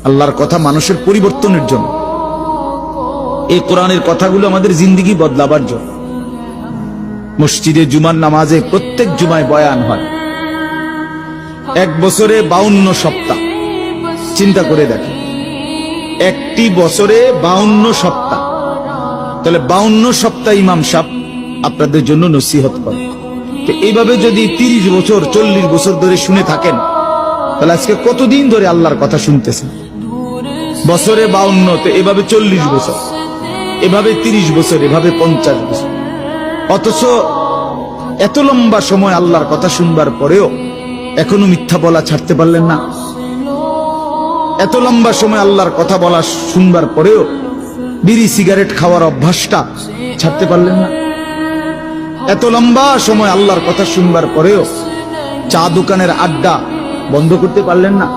আল্লাহর কথা মানুষের পরিবর্তনের জন্য। এই কোরআনের কথাগুলো আমাদের জিন্দেগি বদলাবার জন্য। মসজিদে জুমার নামাজে প্রত্যেক জুমায় বয়ান হয়। এক বছরে 52 সপ্তাহ, চিন্তা করে দেখেন, একটি বছরে 52 সপ্তাহ। তাহলে 52 সপ্তাহ ইমাম সাহেব আপনাদের জন্য নসিহত করে। এইভাবে যদি 30 বছর 40 বছর ধরে শুনে থাকেন, তাহলে আজকে কতদিন ধরে আল্লাহর কথা শুনতেছেন? বছরে 52, তো এভাবে 40 বছর, এভাবে 30 বছর, এভাবে 50 বছর। অথচ এত লম্বা সময় আল্লাহর কথা শুনবার পরেও এখনো মিথ্যা বলা ছাড়তে পারলেন না। এত লম্বা সময় আল্লাহর কথা বলা শুনবার পরেও বিড়ি সিগারেট খাওয়ার অভ্যাসটা ছাড়তে পারলেন না। এত লম্বা সময় আল্লাহর কথা শুনবার পরেও চা দোকানের আড্ডা বন্ধ করতে পারলেন না।